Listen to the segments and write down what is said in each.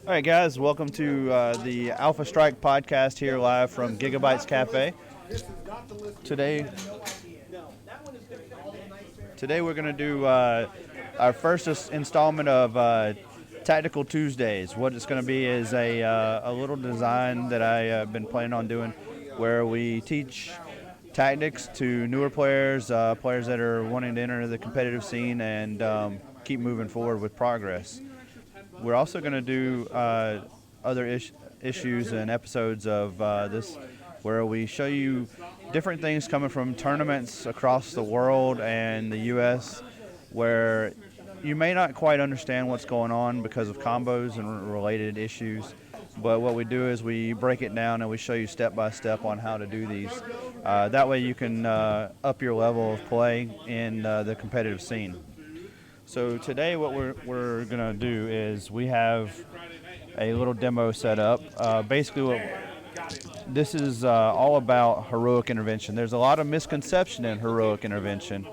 All right, guys, welcome to the Alpha Strike podcast here live from Gigabytes Cafe. Today, today we're going to do our first installment of Tactical Tuesdays. What it's going to be is a little design that I've been planning on doing where we teach tactics to newer players, players that are wanting to enter the competitive scene and keep moving forward with progress. We're also going to do other issues and episodes of this where we show you different things coming from tournaments across the world and the U.S. where you may not quite understand what's going on because of combos and related issues. But what we do is we break it down and we show you step by step on how to do these. That way you can up your level of play in the competitive scene. So today what we're going to do is we have a little demo set up. Basically this is all about heroic intervention. There's a lot of misconception in heroic intervention.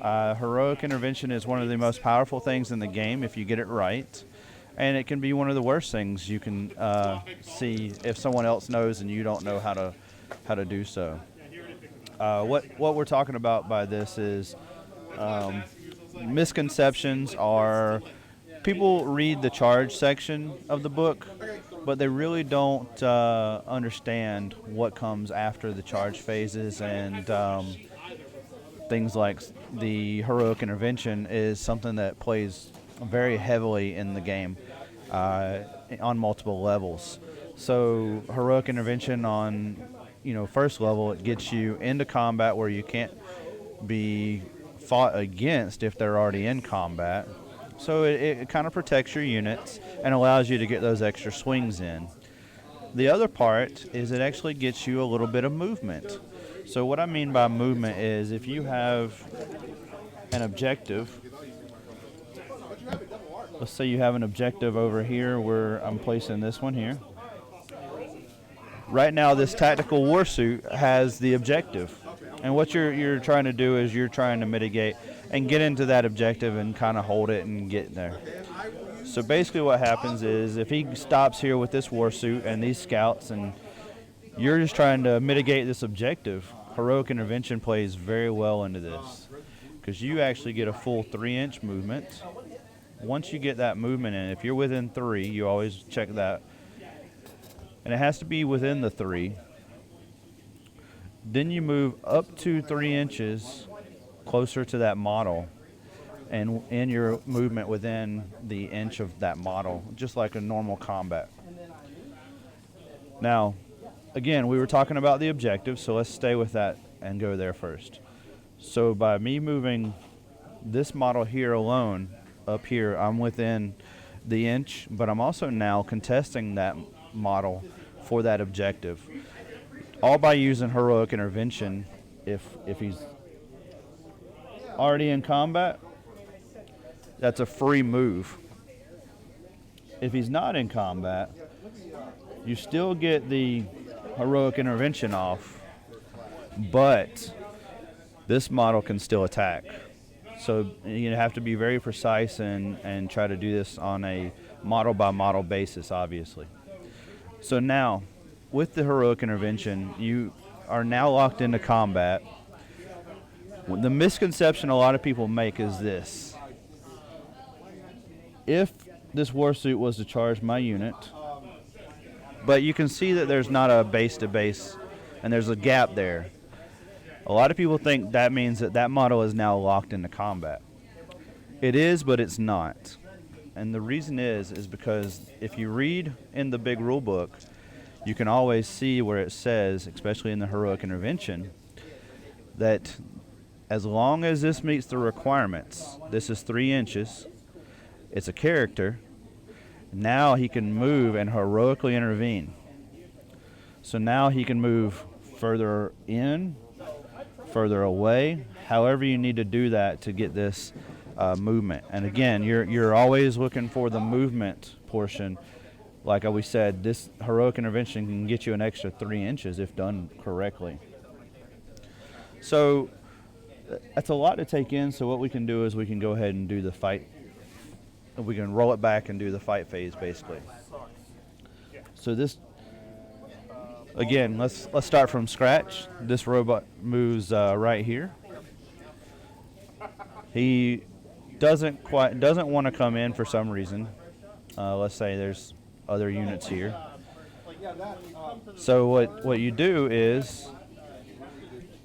Heroic intervention is one of the most powerful things in the game if you get it right. And it can be one of the worst things you can see if someone else knows and you don't know how to do so. What we're talking about by this is misconceptions are people read the charge section of the book, but they really don't understand what comes after the charge phases and things like the heroic intervention is something that plays very heavily in the game on multiple levels. So heroic intervention on first level, it gets you into combat where you can't be fought against if they're already in combat. So it kind of protects your units and allows you to get those extra swings in. The other part is it actually gets you a little bit of movement. So what I mean by movement is if you have an objective, let's say you have an objective over here where I'm placing this one here. Right now this tactical warsuit has the objective. And what you're trying to do is you're trying to mitigate and get into that objective and kind of hold it and get there. So basically what happens is if he stops here with this warsuit and these scouts and you're just trying to mitigate this objective, heroic intervention plays very well into this because you actually get a full 3-inch movement. Once you get that movement in, if you're within 3, you always check that. And it has to be within the 3. Then you move up to 3 inches closer to that model and in your movement within the inch of that model, just like a normal combat. Now, again, we were talking about the objective, so let's stay with that and go there first. So by me moving this model here alone, up here, I'm within the inch, but I'm also now contesting that model for that objective. All by using heroic intervention. If he's already in combat, that's a free move. If he's not in combat, you still get the heroic intervention off, but this model can still attack. So you have to be very precise and try to do this on a model by model basis, obviously. So now, with the heroic intervention, you are now locked into combat. The misconception a lot of people make is this. If this warsuit was to charge my unit, but you can see that there's not a base to base and there's a gap there. A lot of people think that means that model is now locked into combat. It is, but it's not. And the reason is because if you read in the big rule book, you can always see where it says, especially in the heroic intervention, that as long as this meets the requirements, this is 3 inches, it's a character, now he can move and heroically intervene. So now he can move further in, further away, however you need to do that to get this movement. And again, you're always looking for the movement portion. Like we said, this heroic intervention can get you an extra 3 inches if done correctly. So that's a lot to take in. So what we can do is we can go ahead and do the fight. We can roll it back and do the fight phase, basically. So this, again, let's start from scratch. This robot moves right here. He doesn't want to come in for some reason. Let's say there's other units here. So what you do is,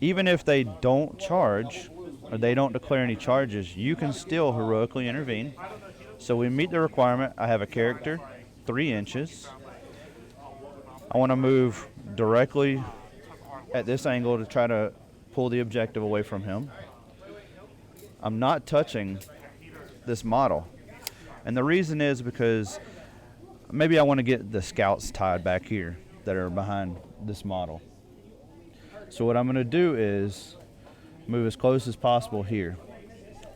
even if they don't charge or they don't declare any charges, you can still heroically intervene. So we meet the requirement. I have a character 3 inches. I want to move directly at this angle to try to pull the objective away from him. I'm not touching this model. And the reason is because maybe I want to get the scouts tied back here that are behind this model. So what I'm going to do is move as close as possible here.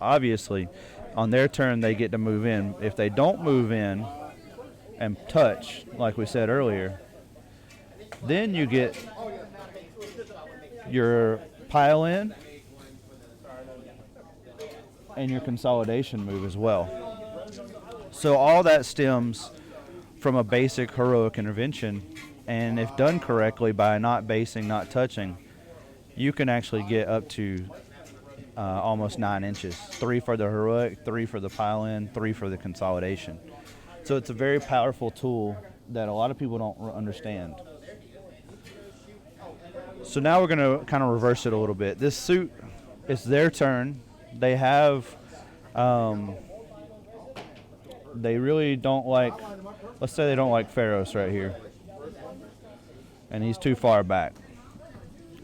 Obviously, on their turn, they get to move in. If they don't move in and touch, like we said earlier, then you get your pile in and your consolidation move as well. So all that stems from a basic heroic intervention, and if done correctly by not basing, not touching, you can actually get up to almost 9 inches. 3 for the heroic, 3 for the pile in, 3 for the consolidation. So it's a very powerful tool that a lot of people don't understand. So now we're going to kind of reverse it a little bit. This suit, it's their turn. They have, they really don't like, let's say they don't like Pharaohs right here. And he's too far back.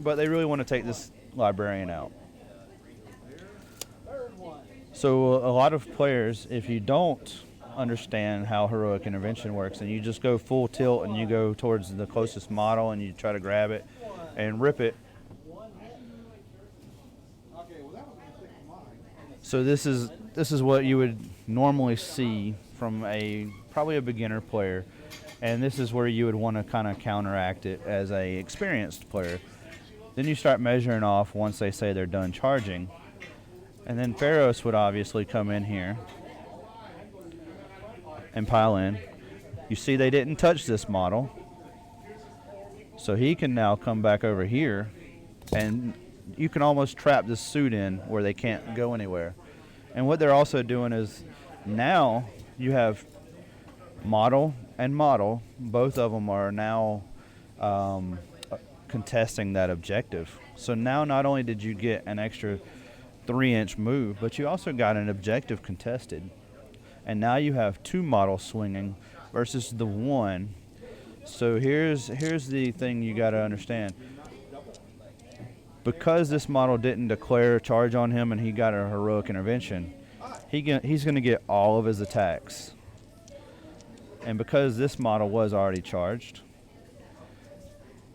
But they really want to take this librarian out. So a lot of players, if you don't understand how heroic intervention works and you just go full tilt and you go towards the closest model and you try to grab it and rip it. So this is what you would normally see from probably a beginner player, and this is where you would want to kind of counteract it as a experienced player. Then you start measuring off once they say they're done charging, and then Pharaohs would obviously come in here and pile in. You see they didn't touch this model, so he can now come back over here, and you can almost trap this suit in where they can't go anywhere. And what they're also doing is now you have model and model. Both of them are now contesting that objective. So now not only did you get an extra 3-inch move, but you also got an objective contested. And now you have 2 models swinging versus the 1. So here's the thing you got to understand. Because this model didn't declare a charge on him and he got a heroic intervention, he's going to get all of his attacks. And because this model was already charged,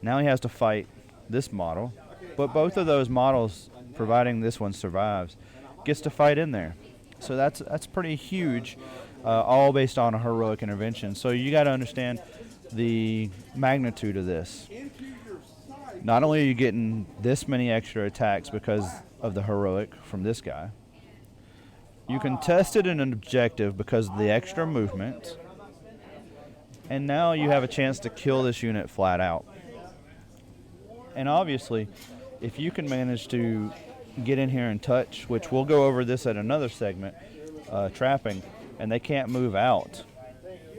now he has to fight this model. But both of those models, providing this one survives, gets to fight in there. So that's pretty huge, all based on a heroic intervention. So you got to understand the magnitude of this. Not only are you getting this many extra attacks because of the heroic from this guy, you contested an objective because of the extra movement, and now you have a chance to kill this unit flat out. And obviously, if you can manage to get in here and touch, which we'll go over this at another segment, trapping, and they can't move out,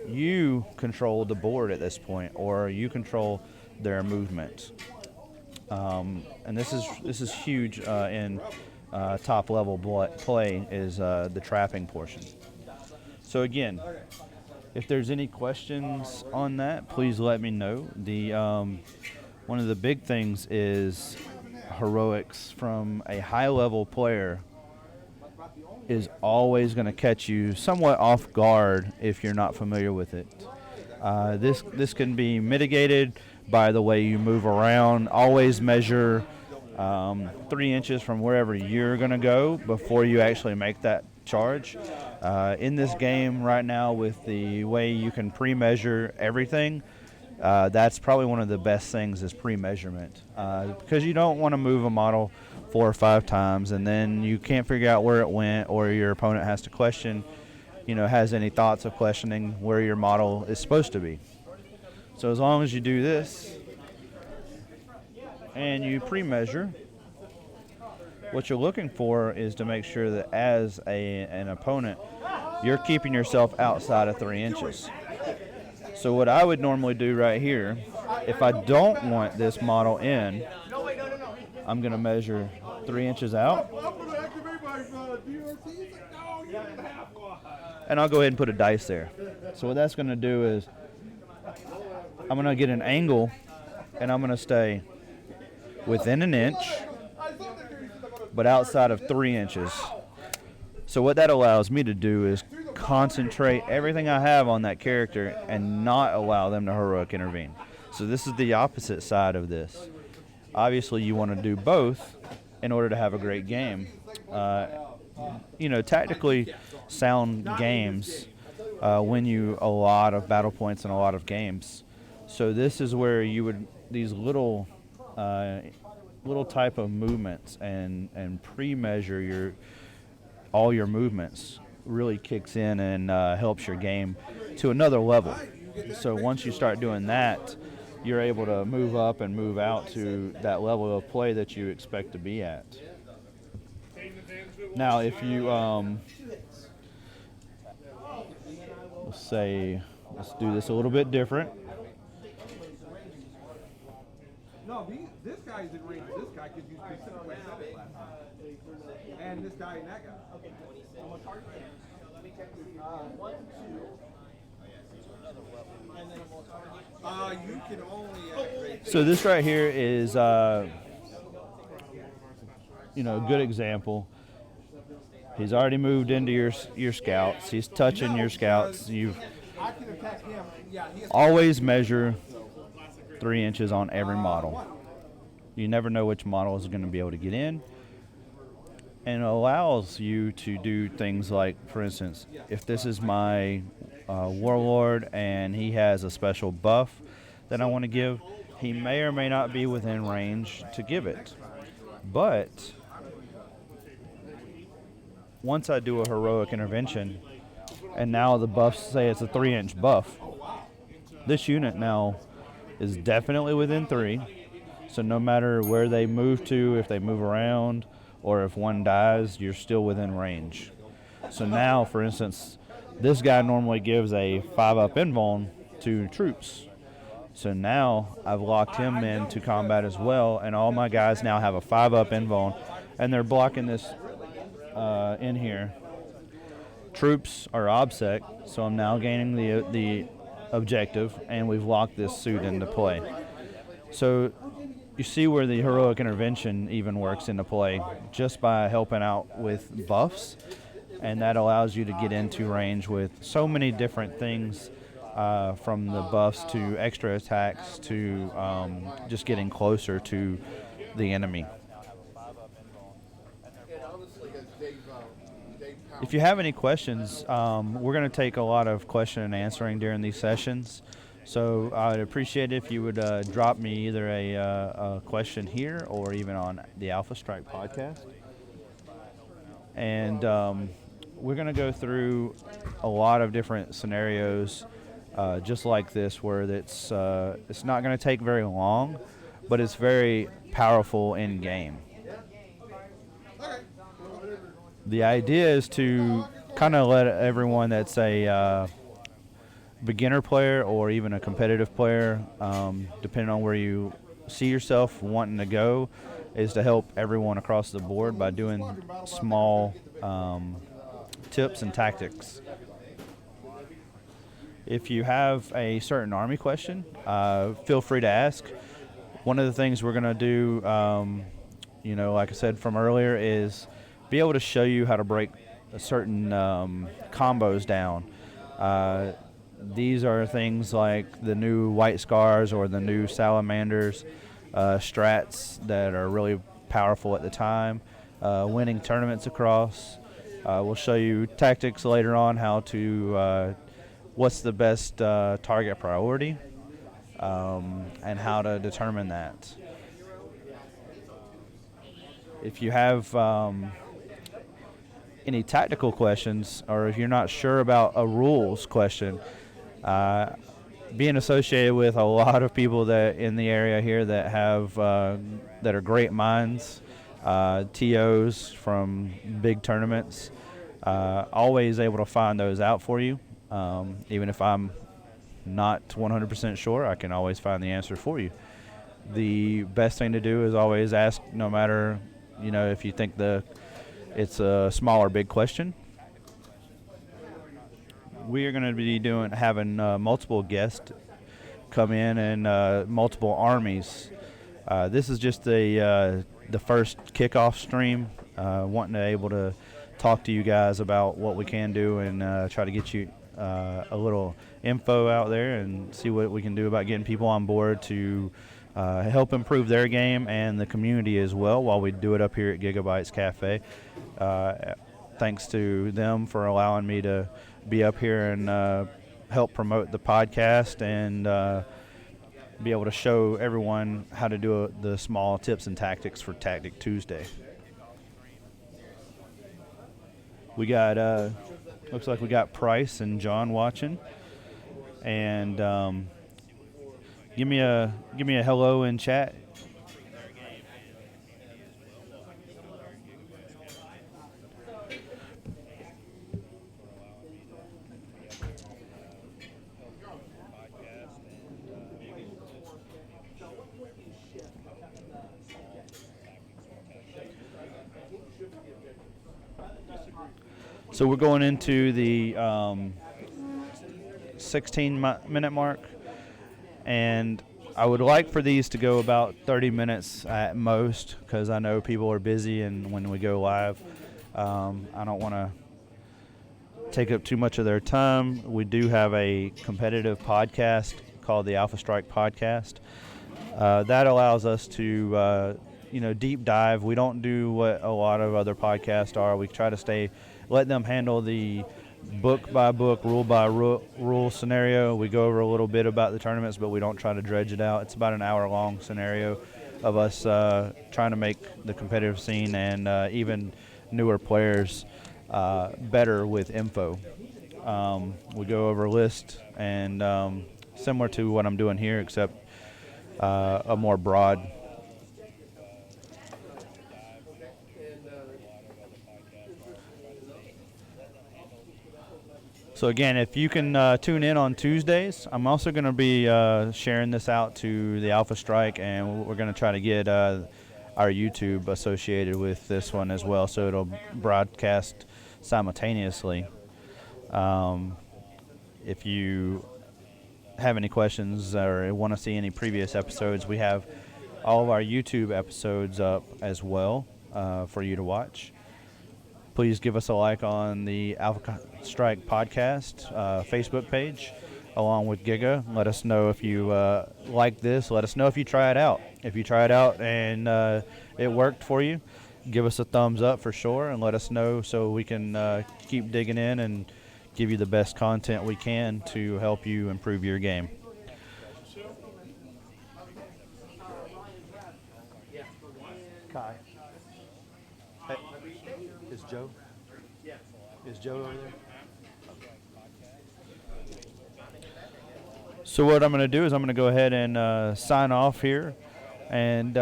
you control the board at this point, or you control their movement. And this is huge in top level play, is the trapping portion. So again, if there's any questions on that, please let me know. The one of the big things is heroics from a high level player is always going to catch you somewhat off guard if you're not familiar with it. This can be mitigated by the way you move around. Always measure 3 inches from wherever you're going to go before you actually make that charge. In this game right now, with the way you can pre-measure everything, that's probably one of the best things is pre-measurement, because you don't want to move a model 4 or 5 times and then you can't figure out where it went, or your opponent has to question, has any thoughts of questioning where your model is supposed to be. So as long as you do this and you pre-measure, what you're looking for is to make sure that as an opponent, you're keeping yourself outside of 3 inches. So what I would normally do right here, if I don't want this model in, I'm going to measure 3 inches out. And I'll go ahead and put a dice there. So what that's going to do is I'm going to get an angle, and I'm going to stay within an inch, but outside of 3 inches. So what that allows me to do is concentrate everything I have on that character and not allow them to heroic intervene. So this is the opposite side of this. Obviously, you want to do both in order to have a great game. Tactically sound games win you a lot of battle points in a lot of games. So this is where you would, these little type of movements and pre-measure all your movements really kicks in and helps your game to another level. So once you start doing that, you're able to move up and move out to that level of play that you expect to be at. Now, if you, let's do this a little bit different. No, this guy is in range of this guy because you specifically said it last time. And this guy and that guy. Okay. You can only activate. So this right here is, a good example. He's already moved into your scouts. He's touching your scouts. You've I can attack him. Yeah, always measure 3 inches on every model. You never know which model is going to be able to get in. And it allows you to do things like, for instance, if this is my warlord and he has a special buff that I want to give, he may or may not be within range to give it. But once I do a heroic intervention, and now the buffs say it's a 3-inch buff, this unit now is definitely within 3. So no matter where they move to, if they move around, or if one dies, you're still within range. So now, for instance, this guy normally gives a 5-up invuln to troops. So now I've locked him into combat as well, and all my guys now have a 5-up invuln, and they're blocking this in here. Troops are OBSEC, so I'm now gaining the objective, and we've locked this suit into play. So you see where the heroic intervention even works into play just by helping out with buffs, and that allows you to get into range with so many different things, from the buffs to extra attacks to just getting closer to the enemy. If you have any questions, we're going to take a lot of question and answering during these sessions. So I would appreciate it if you would drop me either a question here or even on the Alpha Strike podcast. And we're going to go through a lot of different scenarios just like this, where it's not going to take very long, but it's very powerful in game. The idea is to kind of let everyone that's a beginner player or even a competitive player, depending on where you see yourself wanting to go, is to help everyone across the board by doing small tips and tactics. If you have a certain army question, feel free to ask. One of the things we're going to do, like I said from earlier, is be able to show you how to break certain combos down. These are things like the new White Scars or the new Salamanders strats that are really powerful at the time, winning tournaments across. We'll show you tactics later on, how to what's the best target priority, and how to determine that. If you have any tactical questions, or if you're not sure about a rules question, being associated with a lot of people that in the area here that have that are great minds, TOs from big tournaments, always able to find those out for you. Even if I'm not 100% sure, I can always find the answer for you. The best thing to do is always ask, no matter, if you think it's a small or big question. We are going to be having multiple guests come in and multiple armies. This is just the first kickoff stream, wanting to able to talk to you guys about what we can do and try to get you a little info out there and see what we can do about getting people on board to help improve their game and the community as well while we do it up here at Gigabytes Cafe. Thanks to them for allowing me to be up here and help promote the podcast and be able to show everyone how to do the small tips and tactics for Tactic Tuesday. We got, looks like we got Price and John watching, and give me a hello in chat. So we're going into the 16-minute mark, and I would like for these to go about 30 minutes at most, because I know people are busy, and when we go live, I don't want to take up too much of their time. We do have a competitive podcast called the Alpha Strike Podcast. That allows us to, deep dive. We don't do what a lot of other podcasts are. We try to let them handle the book by book, rule by rule scenario. We go over a little bit about the tournaments, but we don't try to dredge it out. It's about an hour-long scenario of us trying to make the competitive scene and even newer players better with info. We go over a list and similar to what I'm doing here, except a more broad. So again, if you can tune in on Tuesdays, I'm also going to be sharing this out to the Alpha Strike, and we're going to try to get our YouTube associated with this one as well, so it'll broadcast simultaneously. If you have any questions or want to see any previous episodes, we have all of our YouTube episodes up as well for you to watch. Please give us a like on the Alpha Strike Podcast Facebook page, along with Giga. Let us know if you like this. Let us know if you try it out. If you try it out and it worked for you, give us a thumbs up for sure, and let us know so we can keep digging in and give you the best content we can to help you improve your game. Kai. Hey, is Joe? Is Joe over there? So what I'm going to do is I'm going to go ahead and sign off here and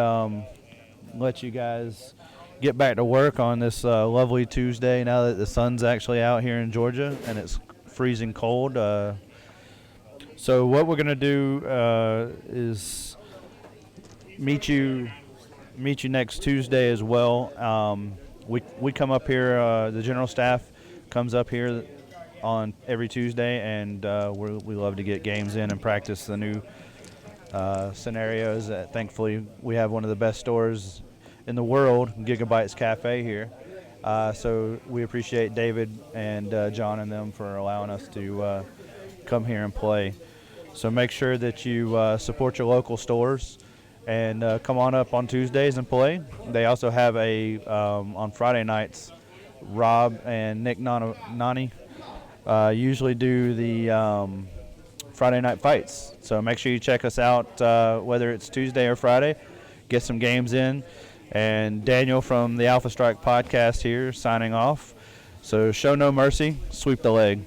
let you guys get back to work on this lovely Tuesday now that the sun's actually out here in Georgia and it's freezing cold. So what we're going to do is meet you next Tuesday as well. We come up here, the general staff comes up here on every Tuesday, and we love to get games in and practice the new scenarios. Thankfully, we have one of the best stores in the world, Gigabytes Cafe here. So we appreciate David and John and them for allowing us to come here and play. So make sure that you support your local stores and come on up on Tuesdays and play. They also have on Friday nights, Rob and Nick Nani usually do the Friday night fights. So make sure you check us out whether it's Tuesday or Friday. Get some games in. And Daniel from the Alpha Strike Podcast here signing off. So show no mercy, sweep the leg.